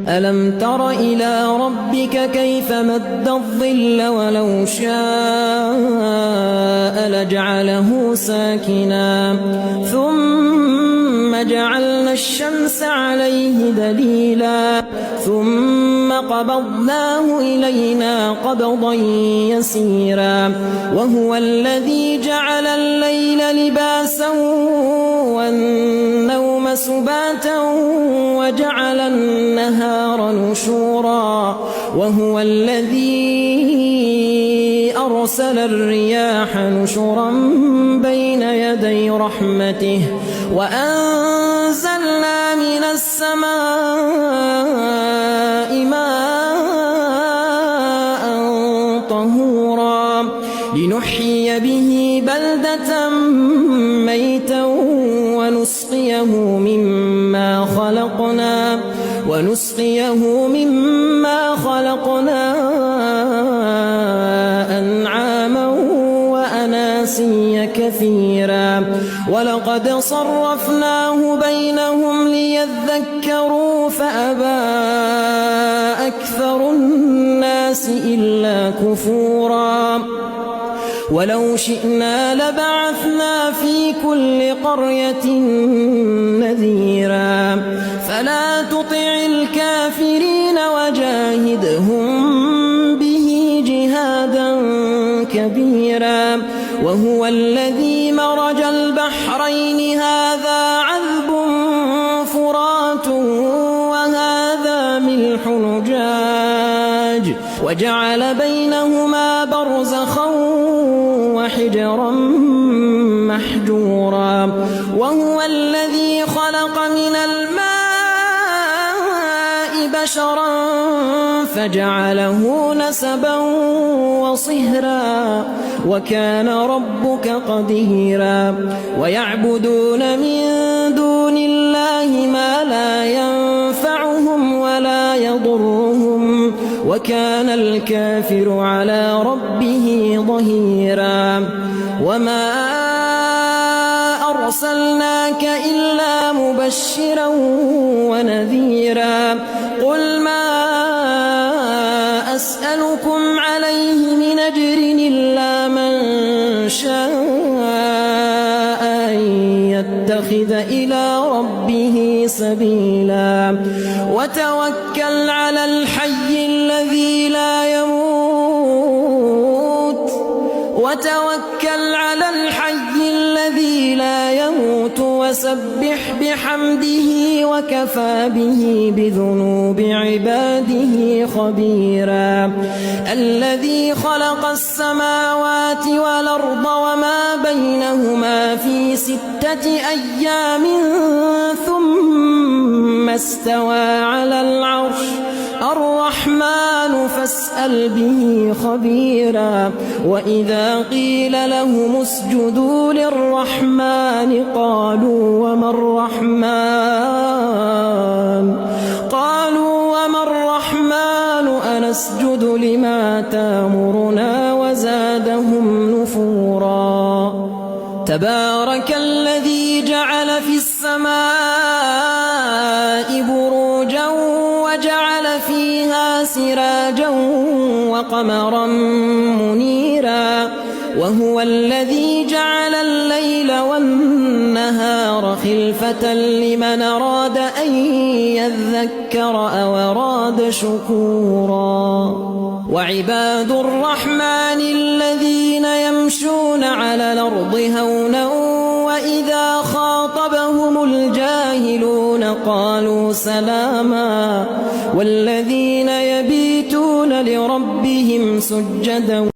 ألم تر إلى ربك كيف مد الظل ولو شاء لجعله ساكنا ثم جعلنا الشمس عليه دليلا ثم قبضناه إلينا قبضا يسيرا وهو الذي جعل الليل لباسا والنوم سباتا وجعل النهار نشورا وهو الذي أرسل الرياح نشرا بين يدي رحمته وأنزلنا من السماء ماء طهورا لنحيي به بلدة ميتا ونسقيه مما خلقنا أنعاما وأناسيا كثيرا ولقد صرفناه بينهم ليذكروا فأبى أكثر الناس إلا كفورا ولو شئنا لبعثنا في كل قرية نذيرا فلا تطع الكافرين وجاهدهم به جهادا كبيرا وهو الذي مرج البحرين هذا عذب فرات وهذا ملح نجاج وجعل بينهما برزخا وحجرا محجورا وهو الذي خلق من الماء بشرا فجعله نسبا وصهرا وكان ربك قديرا ويعبدون من دون الله ما لا ينفعهم ولا يضرهم وكان الكافر على ربه ظهيرا وما أرسلناك إلا مبشرا ونذيرا قل ما أسألكم عليه من أجر إلا من شاء أن يتخذ إلى ربه سبيلا وتوكل على الحي الذي لا يموت وسبح بحمده وكفى به بذنوب عباده خبيرا الذي خلق السماوات والأرض وما بينهما في 6 أيام ثم استوى على العرش الرحمن فاسأل به خبيرا وإذا قيل لهم اسجدوا للرحمن قالوا وما الرحمن أنسجد لما تأمرنا وزادهم نفورا تبارك الذي جعل في السماء بروجا وجعل فيها سراجا وقمرا منيرا وهو الذي جعل الليل والنهار خلفة لمن أراد أن يذكر أو أراد شكورا وعباد الرحمن الذين يمشون على الأرض هونا وإذا خاطبهم الجاهلون قالوا سلاما والذين يبيتون لربهم سجدا